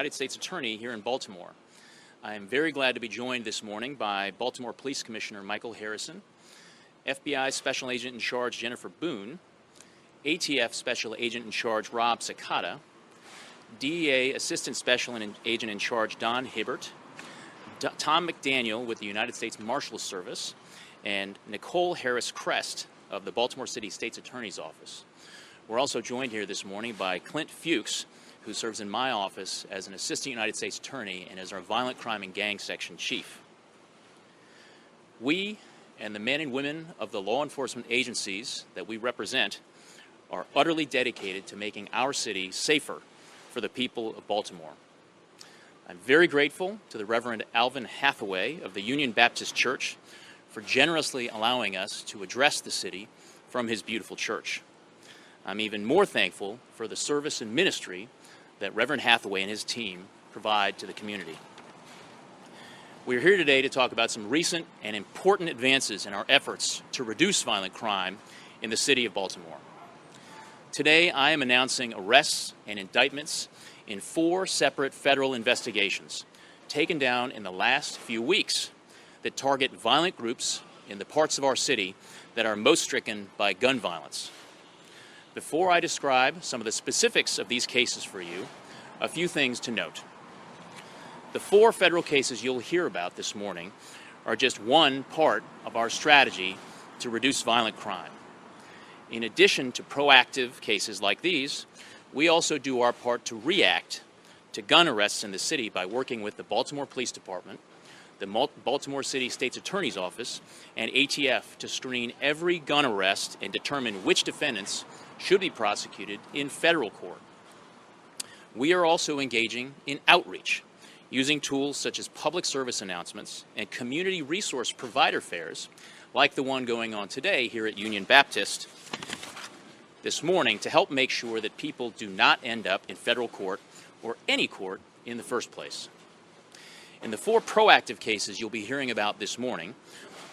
United States Attorney here in Baltimore. I am very glad to be joined this morning by Baltimore Police Commissioner Michael Harrison, FBI Special Agent in Charge Jennifer Boone, ATF Special Agent in Charge Rob Sakata, DEA Assistant Special Agent in Charge Don Hibbert, Tom McDaniel with the United States Marshals Service, and Nicole Harris-Crest of the Baltimore City State's Attorney's Office. We're also joined here this morning by Clint Fuchs, who serves in my office as an Assistant United States Attorney and as our Violent Crime and Gang Section Chief. We and the men and women of the law enforcement agencies that we represent are utterly dedicated to making our city safer for the people of Baltimore. I'm very grateful to the Reverend Alvin Hathaway of the Union Baptist Church for generously allowing us to address the city from his beautiful church. I'm even more thankful for the service and ministry that Reverend Hathaway and his team provide to the community. We're here today to talk about some recent and important advances in our efforts to reduce violent crime in the city of Baltimore. Today, I am announcing arrests and indictments in 4 separate federal investigations taken down in the last few weeks that target violent groups in the parts of our city that are most stricken by gun violence. Before I describe some of the specifics of these cases for you, a few things to note. The 4 federal cases you'll hear about this morning are just one part of our strategy to reduce violent crime. In addition to proactive cases like these, we also do our part to react to gun arrests in the city by working with the Baltimore Police Department, the Baltimore City State's Attorney's Office, and ATF to screen every gun arrest and determine which defendants should be prosecuted in federal court. We are also engaging in outreach, using tools such as public service announcements and community resource provider fairs, like the one going on today here at Union Baptist this morning, to help make sure that people do not end up in federal court or any court in the first place. In the 4 proactive cases you'll be hearing about this morning,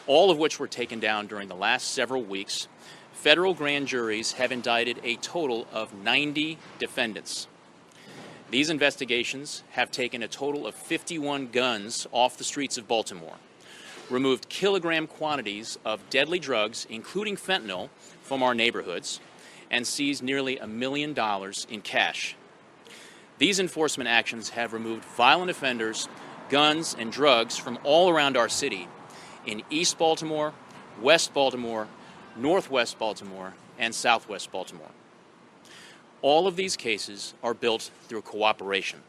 all of which were taken down during the last several weeks, federal grand juries have indicted a total of 90 defendants. These investigations have taken a total of 51 guns off the streets of Baltimore, removed kilogram quantities of deadly drugs, including fentanyl, from our neighborhoods, and seized nearly $1 million in cash. These enforcement actions have removed violent offenders, guns, and drugs from all around our city in East Baltimore, West Baltimore, Northwest Baltimore, and Southwest Baltimore. All of these cases are built through cooperation.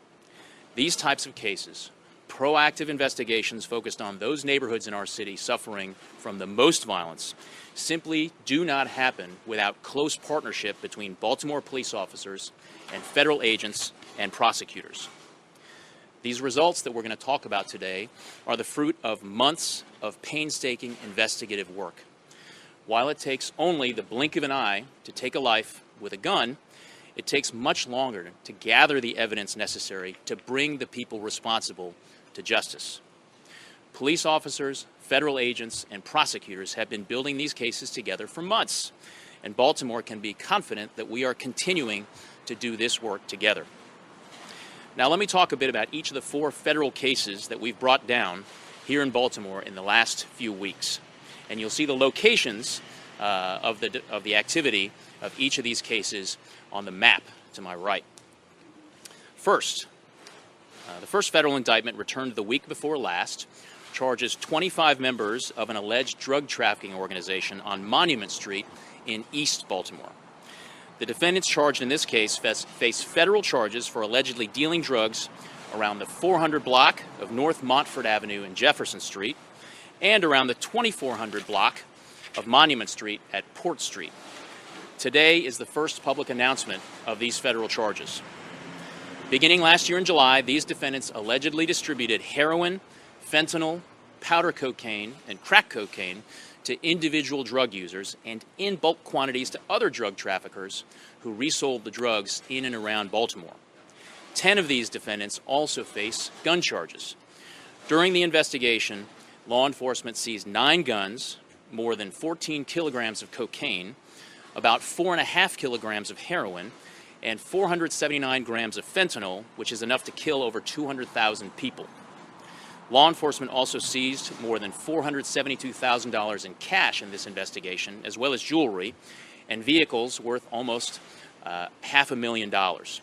These types of cases, proactive investigations focused on those neighborhoods in our city suffering from the most violence, simply do not happen without close partnership between Baltimore police officers and federal agents and prosecutors. These results that we're going to talk about today are the fruit of months of painstaking investigative work. While it takes only the blink of an eye to take a life with a gun, it takes much longer to gather the evidence necessary to bring the people responsible to justice. Police officers, federal agents, and prosecutors have been building these cases together for months, and Baltimore can be confident that we are continuing to do this work together. Now let me talk a bit about each of the 4 federal cases that we've brought down here in Baltimore in the last few weeks. And you'll see the locations of the activity of each of these cases on the map to my right. First, the first federal indictment, returned the week before last, charges 25 members of an alleged drug trafficking organization on Monument Street in East Baltimore. The defendants charged in this case face federal charges for allegedly dealing drugs around the 400 block of North Montford Avenue and Jefferson Street, and around the 2400 block of Monument Street at Port Street. Today is the first public announcement of these federal charges. Beginning last year in July, these defendants allegedly distributed heroin, fentanyl, powder cocaine, and crack cocaine to individual drug users and in bulk quantities to other drug traffickers who resold the drugs in and around Baltimore. 10 of these defendants also face gun charges. During the investigation, law enforcement seized 9 guns, more than 14 kilograms of cocaine, about 4.5 kilograms of heroin, and 479 grams of fentanyl, which is enough to kill over 200,000 people. Law enforcement also seized more than $472,000 in cash in this investigation, as well as jewelry and vehicles worth almost $500,000.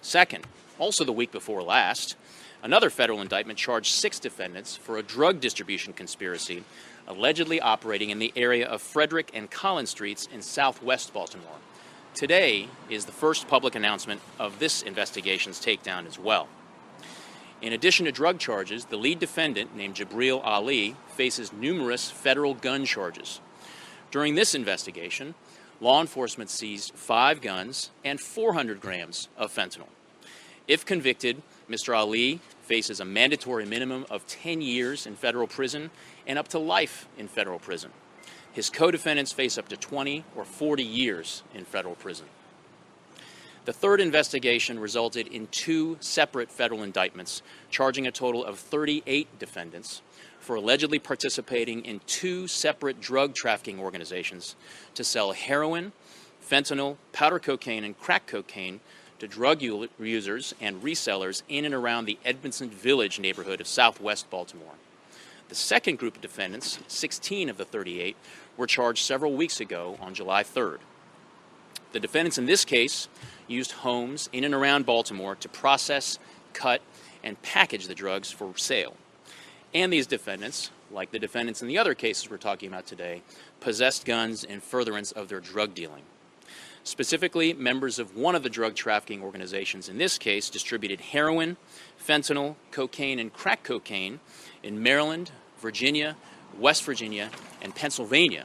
Second, also the week before last, another federal indictment charged 6 defendants for a drug distribution conspiracy allegedly operating in the area of Frederick and Collins Streets in southwest Baltimore. Today is the first public announcement of this investigation's takedown as well. In addition to drug charges, the lead defendant, named Jabril Ali, faces numerous federal gun charges. During this investigation, law enforcement seized 5 guns and 400 grams of fentanyl. If convicted, Mr. Ali faces a mandatory minimum of 10 years in federal prison and up to life in federal prison. His co-defendants face up to 20 or 40 years in federal prison. The third investigation resulted in 2 separate federal indictments, charging a total of 38 defendants for allegedly participating in 2 separate drug trafficking organizations to sell heroin, fentanyl, powder cocaine, and crack cocaine to drug users and resellers in and around the Edmondson Village neighborhood of southwest Baltimore. The second group of defendants, 16 of the 38, were charged several weeks ago on July 3rd. The defendants in this case used homes in and around Baltimore to process, cut, and package the drugs for sale. And these defendants, like the defendants in the other cases we're talking about today, possessed guns in furtherance of their drug dealing. Specifically, members of one of the drug trafficking organizations in this case distributed heroin, fentanyl, cocaine, and crack cocaine in Maryland, Virginia, West Virginia, and Pennsylvania.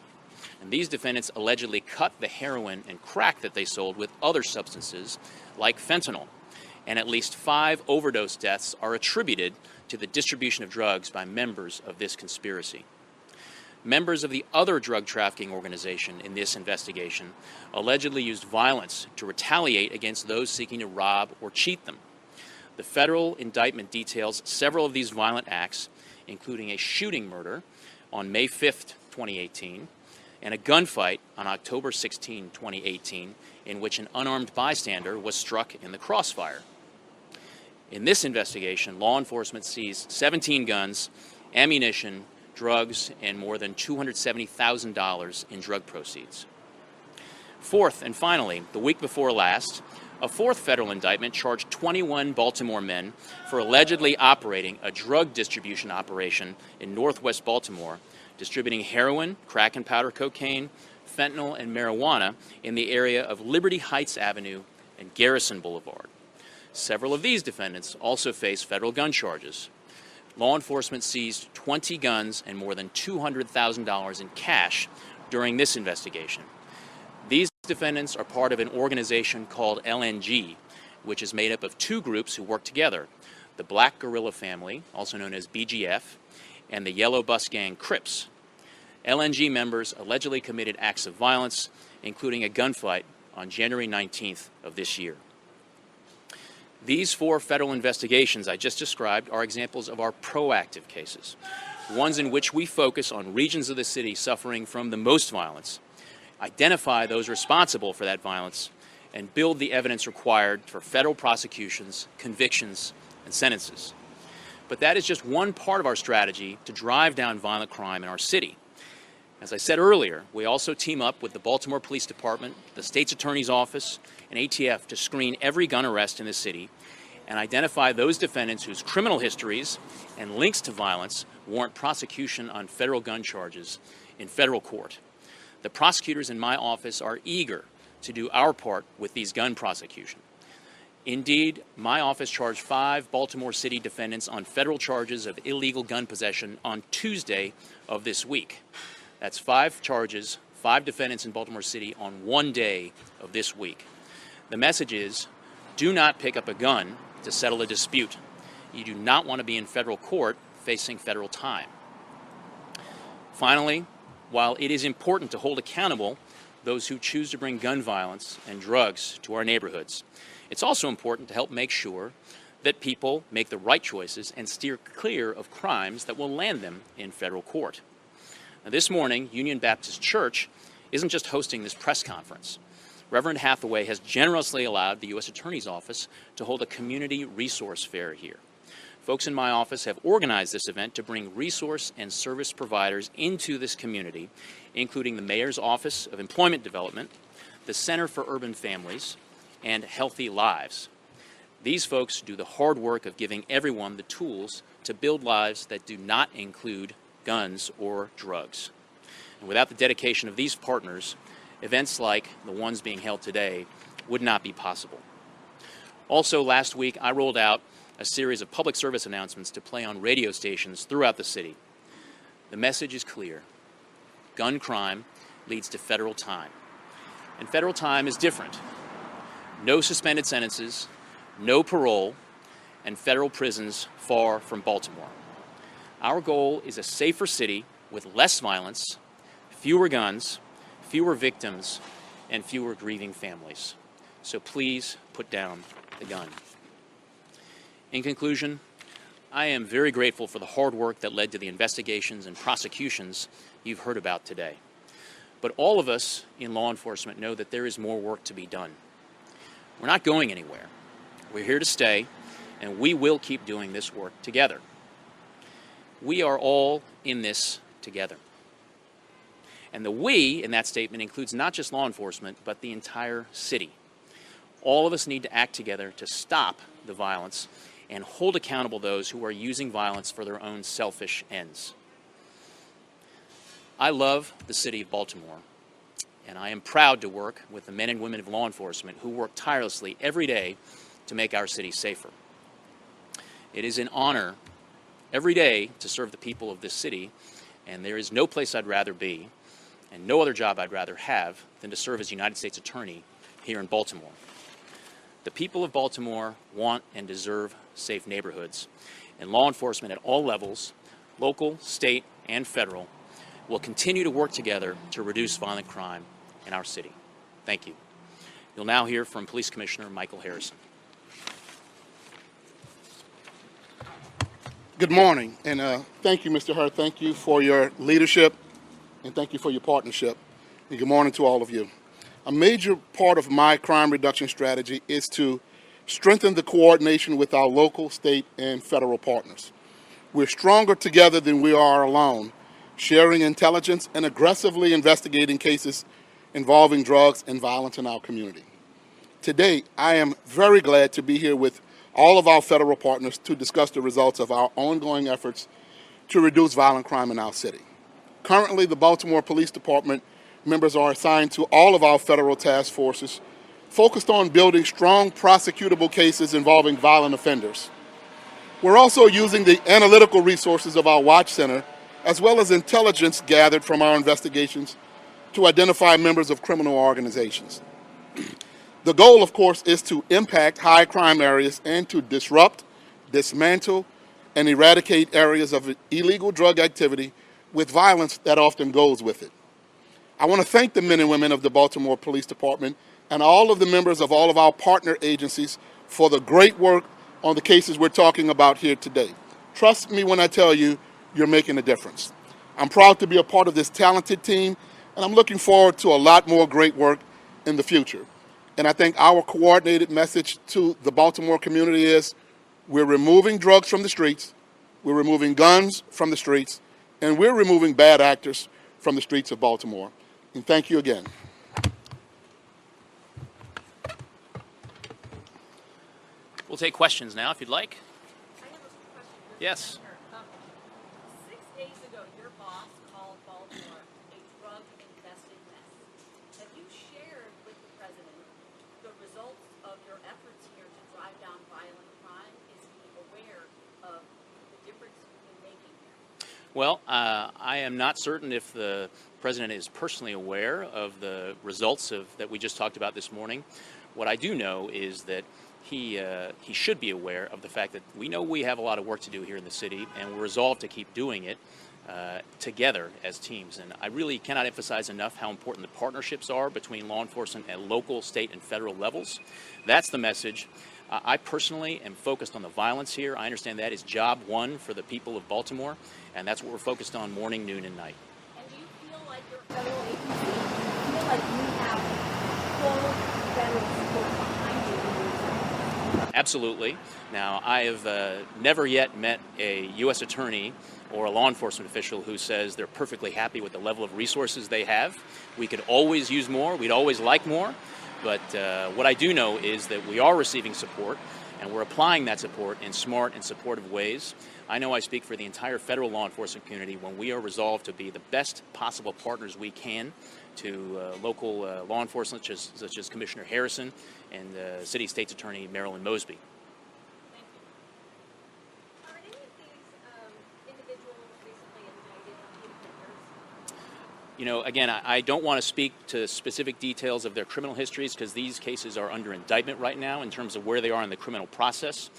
And these defendants allegedly cut the heroin and crack that they sold with other substances like fentanyl. And at least 5 overdose deaths are attributed to the distribution of drugs by members of this conspiracy. Members of the other drug trafficking organization in this investigation allegedly used violence to retaliate against those seeking to rob or cheat them. The federal indictment details several of these violent acts, including a shooting murder on May 5th, 2018, and a gunfight on October 16, 2018, in which an unarmed bystander was struck in the crossfire. In this investigation, law enforcement seized 17 guns, ammunition, drugs, and more than $270,000 in drug proceeds. Fourth, and finally, the week before last, a 4th federal indictment charged 21 Baltimore men for allegedly operating a drug distribution operation in northwest Baltimore, distributing heroin, crack and powder cocaine, fentanyl, and marijuana in the area of Liberty Heights Avenue and Garrison Boulevard. Several of these defendants also face federal gun charges. Law enforcement seized 20 guns and more than $200,000 in cash during this investigation. These defendants are part of an organization called LNG, which is made up of 2 groups who work together: the Black Guerrilla Family, also known as BGF, and the Yellow Bus Gang Crips. LNG members allegedly committed acts of violence, including a gunfight on January 19th of this year. These 4 federal investigations I just described are examples of our proactive cases, ones in which we focus on regions of the city suffering from the most violence, identify those responsible for that violence, and build the evidence required for federal prosecutions, convictions, and sentences. But that is just one part of our strategy to drive down violent crime in our city. As I said earlier, we also team up with the Baltimore Police Department, the State's Attorney's Office, and ATF to screen every gun arrest in the city and identify those defendants whose criminal histories and links to violence warrant prosecution on federal gun charges in federal court. The prosecutors in my office are eager to do our part with these gun prosecutions. Indeed, my office charged 5 Baltimore City defendants on federal charges of illegal gun possession on Tuesday of this week. That's 5 charges, 5 defendants in Baltimore City on one day of this week. The message is, do not pick up a gun to settle a dispute. You do not want to be in federal court facing federal time. Finally, while it is important to hold accountable those who choose to bring gun violence and drugs to our neighborhoods, it's also important to help make sure that people make the right choices and steer clear of crimes that will land them in federal court. Now, this morning, Union Baptist Church isn't just hosting this press conference. Reverend Hathaway has generously allowed the U.S. Attorney's Office to hold a community resource fair here. Folks in my office have organized this event to bring resource and service providers into this community, including the Mayor's Office of Employment Development, the Center for Urban Families, and Healthy Lives. These folks do the hard work of giving everyone the tools to build lives that do not include guns or drugs. And without the dedication of these partners, events like the ones being held today would not be possible. Also, last week, I rolled out a series of public service announcements to play on radio stations throughout the city. The message is clear. Gun crime leads to federal time. And federal time is different. No suspended sentences, no parole, and federal prisons far from Baltimore. Our goal is a safer city with less violence, fewer guns, fewer victims, and fewer grieving families. So please put down the gun. In conclusion, I am very grateful for the hard work that led to the investigations and prosecutions you've heard about today. But all of us in law enforcement know that there is more work to be done. We're not going anywhere. We're here to stay, and we will keep doing this work together. We are all in this together. And the we in that statement includes not just law enforcement, but the entire city. All of us need to act together to stop the violence and hold accountable those who are using violence for their own selfish ends. I love the city of Baltimore, and I am proud to work with the men and women of law enforcement who work tirelessly every day to make our city safer. It is an honor every day to serve the people of this city, and there is no place I'd rather be and no other job I'd rather have than to serve as United States Attorney here in Baltimore. The people of Baltimore want and deserve safe neighborhoods, and law enforcement at all levels, local, state, and federal, will continue to work together to reduce violent crime in our city. Thank you. You'll now hear from Police Commissioner Michael Harrison. Good morning, and thank you, Mr. Hurt. Thank you for your leadership, and thank you for your partnership. And good morning to all of you. A major part of my crime reduction strategy is to strengthen the coordination with our local, state, and federal partners. We're stronger together than we are alone, sharing intelligence and aggressively investigating cases involving drugs and violence in our community. Today, I am very glad to be here with all of our federal partners to discuss the results of our ongoing efforts to reduce violent crime in our city. Currently, the Baltimore Police Department members are assigned to all of our federal task forces focused on building strong prosecutable cases involving violent offenders. We're also using the analytical resources of our Watch Center as well as intelligence gathered from our investigations to identify members of criminal organizations. The goal, of course, is to impact high crime areas and to disrupt, dismantle, and eradicate areas of illegal drug activity with violence that often goes with it. I want to thank the men and women of the Baltimore Police Department and all of the members of all of our partner agencies for the great work on the cases we're talking about here today. Trust me when I tell you, you're making a difference. I'm proud to be a part of this talented team, and I'm looking forward to a lot more great work in the future. And I think our coordinated message to the Baltimore community is we're removing drugs from the streets, we're removing guns from the streets, and we're removing bad actors from the streets of Baltimore. And thank you again. We'll take questions now, if you'd like. I have a question. Yes. 6 days ago, your boss called Baltimore a drug-infested mess. Have you shared with the president the results of your efforts here to drive down violent crime? Is he aware of the difference you've been making here? Well, I am not certain if the president is personally aware of the results that we just talked about this morning. What I do know is that he should be aware of the fact that we know we have a lot of work to do here in the city, and we're resolved to keep doing it together as teams. And I really cannot emphasize enough how important the partnerships are between law enforcement at local, state, and federal levels. That's the message. I personally am focused on the violence here. I understand that is job one for the people of Baltimore, and that's what we're focused on morning, noon, and night. And do you feel like your federal agency, do you feel like you have full federal support behind you in your efforts? Absolutely. Now, I have never yet met a U.S. attorney or a law enforcement official who says they're perfectly happy with the level of resources they have. We could always use more. We'd always like more. But what I do know is that we are receiving support, and we're applying that support in smart and supportive ways. I know I speak for the entire federal law enforcement community when we are resolved to be the best possible partners we can to local law enforcement, such as Commissioner Harrison and City State's Attorney Marilyn Mosby. Thank you. Are any of these individuals recently indicted on the offenders? You know, again, I don't want to speak to specific details of their criminal histories because these cases are under indictment right now in terms of where they are in the criminal process.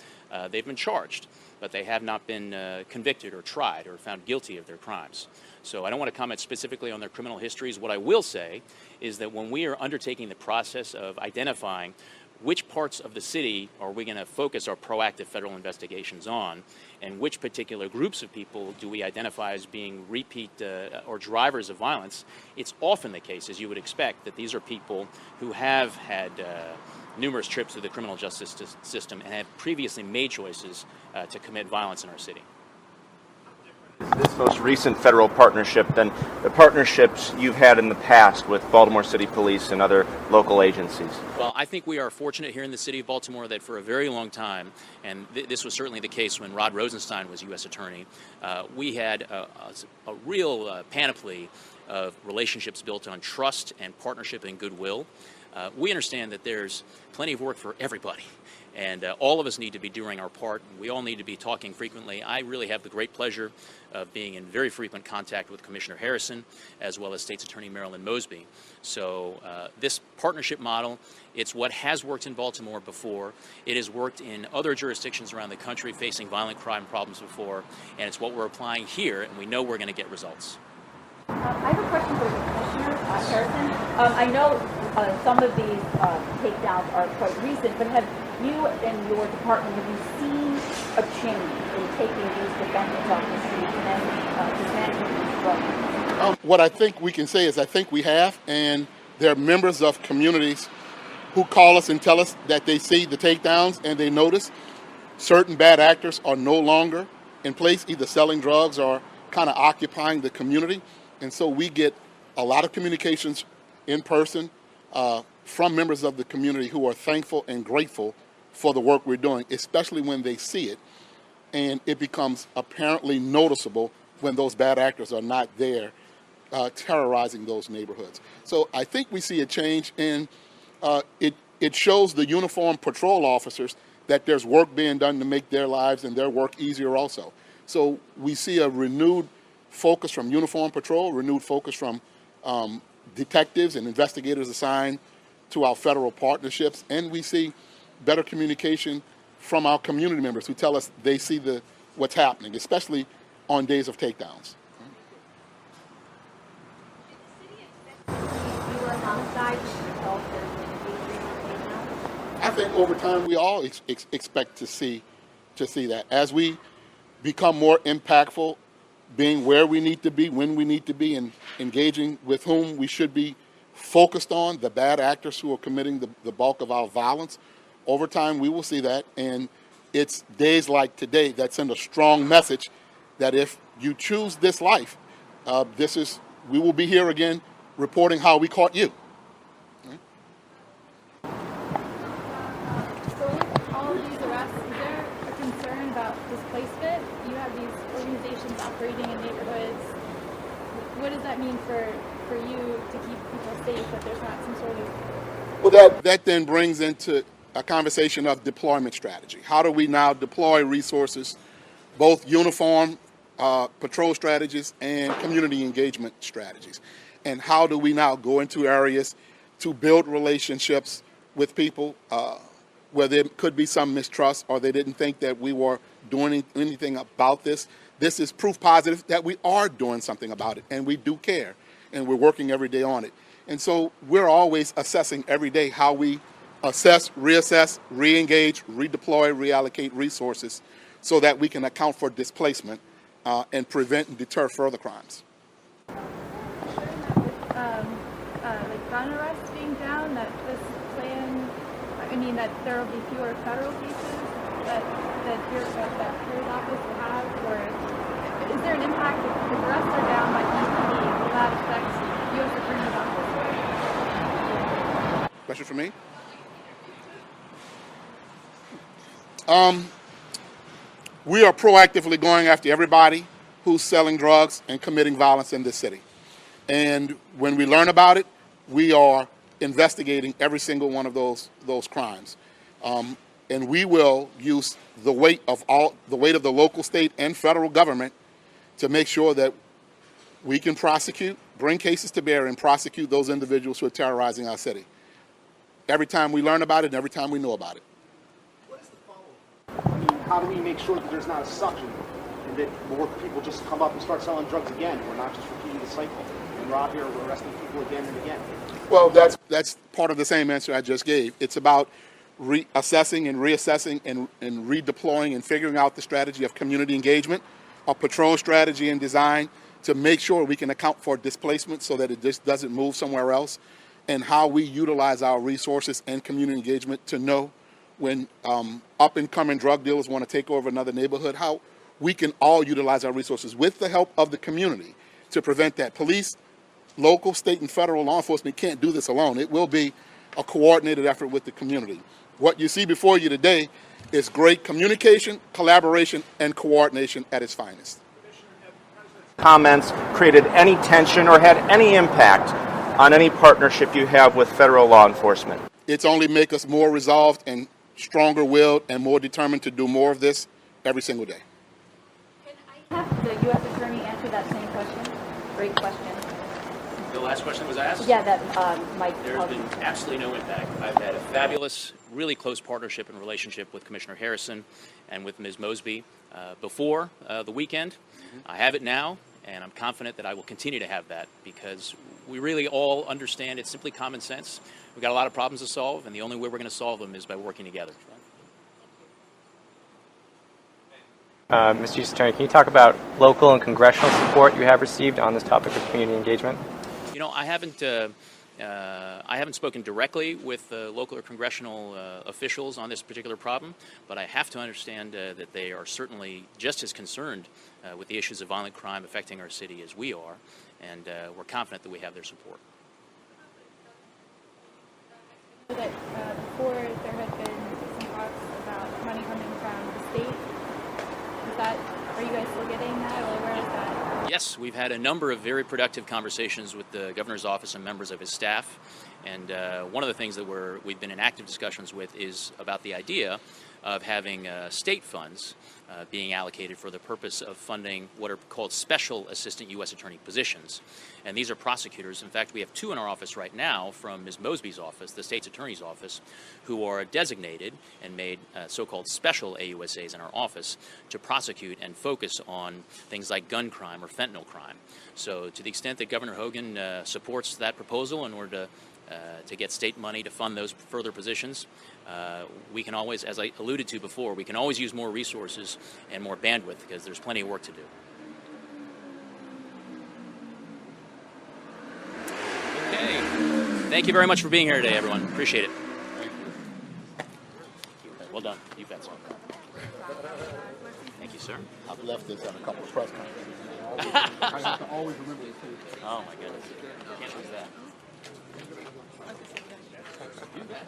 They've been charged, but they have not been convicted or tried or found guilty of their crimes. So I don't want to comment specifically on their criminal histories. What I will say is that when we are undertaking the process of identifying which parts of the city are we going to focus our proactive federal investigations on, and which particular groups of people do we identify as being repeat or drivers of violence, it's often the case, as you would expect, that these are people who have had numerous trips through the criminal justice system and have previously made choices to commit violence in our city. This most recent federal partnership than the partnerships you've had in the past with Baltimore City Police and other local agencies? Well, I think we are fortunate here in the city of Baltimore that for a very long time, and this was certainly the case when Rod Rosenstein was U.S. Attorney, we had a real panoply of relationships built on trust and partnership and goodwill. We understand that there's plenty of work for everybody. And all of us need to be doing our part. We all need to be talking frequently. I really have the great pleasure of being in very frequent contact with Commissioner Harrison, as well as State's Attorney Marilyn Mosby. So this partnership model, it's what has worked in Baltimore before. It has worked in other jurisdictions around the country facing violent crime problems before. And it's what we're applying here, and we know we're going to get results. I have a question for Commissioner Harrison. I know some of these takedowns are quite recent, but have you and your department, have you seen a change in taking these defendants off the street and then dismantling these drugs? What I think we can say is I think we have, and there are members of communities who call us and tell us that they see the takedowns and they notice certain bad actors are no longer in place, either selling drugs or kind of occupying the community. And so we get a lot of communications in person from members of the community who are thankful and grateful for the work we're doing, especially when they see it. And it becomes apparently noticeable when those bad actors are not there terrorizing those neighborhoods. So I think we see a change in it shows the uniformed patrol officers that there's work being done to make their lives and their work easier also. So we see a renewed focus from uniformed patrol, renewed focus from detectives and investigators assigned to our federal partnerships, and we see better communication from our community members who tell us they see what's happening, especially on days of takedowns. I think over time we all expect to see that as we become more impactful, being where we need to be, when we need to be, and engaging with whom we should be focused on, the bad actors who are committing the bulk of our violence. Over time, we will see that, and it's days like today that send a strong message that if you choose this life, we will be here again reporting how we caught you. So with all of these arrests, is there a concern about displacement? You have these organizations operating in neighborhoods. What does that mean for you to keep people safe, that there's not some sort of... Well, that then brings into a conversation of deployment strategy. How do we now deploy resources, both uniform patrol strategies and community engagement strategies? And how do we now go into areas to build relationships with people where there could be some mistrust or they didn't think that we were doing anything about this? This is proof positive that we are doing something about it, and we do care, and we're working every day on it. And so we're always assessing every day how we assess, reassess, re-engage, redeploy, reallocate resources so that we can account for displacement and prevent and deter further crimes. Like gun arrests being down, that this plan, I mean, that there will be fewer federal cases that your office will have, or is there an impact if arrests are down by EPD? Will that affect U.S. Attorney's office? Question for me? We are proactively going after everybody who's selling drugs and committing violence in this city. And when we learn about it, we are investigating every single one of those crimes. And we will use the weight of the local, state, and federal government to make sure that we can prosecute, bring cases to bear, and prosecute those individuals who are terrorizing our city. Every time we learn about it and every time we know about it. I mean, how do we make sure that there's not a suction and that more people just come up and start selling drugs again? We're not just repeating the cycle and rob here, we're arresting people again and again. Well, that's part of the same answer I just gave. It's about assessing and reassessing and redeploying and figuring out the strategy of community engagement, a patrol strategy and design to make sure we can account for displacement so that it just doesn't move somewhere else, and how we utilize our resources and community engagement to know when up-and-coming drug dealers want to take over another neighborhood, how we can all utilize our resources with the help of the community to prevent that. Police, local, state, and federal law enforcement can't do this alone. It will be a coordinated effort with the community. What you see before you today is great communication, collaboration, and coordination at its finest. Comments created any tension or had any impact on any partnership you have with federal law enforcement? It's only make us more resolved and stronger-willed and more determined to do more of this every single day. Can I have the U.S. Attorney answer that same question? Great question. The last question was asked? Yeah, that Mike. There's been absolutely no impact. I've had a fabulous, really close partnership and relationship with Commissioner Harrison and with Ms. Mosby before the weekend. I have it now, and I'm confident that I will continue to have that because we really all understand it's simply common sense. We've got a lot of problems to solve, and the only way we're going to solve them is by working together. Mr. U.S. Attorney, can you talk about local and congressional support you have received on this topic of community engagement? You know, I haven't spoken directly with local or congressional officials on this particular problem, but I have to understand that they are certainly just as concerned with the issues of violent crime affecting our city as we are, and we're confident that we have their support. That before there had been some talks about money coming from the state. Are you guys still getting that, or where is that? Yes, we've had a number of very productive conversations with the governor's office and members of his staff, and one of the things that we've been in active discussions with is about the idea of having state funds being allocated for the purpose of funding what are called special assistant U.S. attorney positions. And these are prosecutors. In fact, we have two in our office right now from Ms. Mosby's office, the state's attorney's office, who are designated and made so-called special AUSAs in our office to prosecute and focus on things like gun crime or fentanyl crime. So to the extent that Governor Hogan supports that proposal in order to get state money to fund those further positions, we can always, as I alluded to before, we can always use more resources and more bandwidth because there's plenty of work to do. Okay. Thank you very much for being here today, everyone. Appreciate it. Well done. You bet, sir. Thank you, sir. I've left this at a couple of press conferences. I have to always remember to say, Oh, my goodness. Can't lose that. you bet.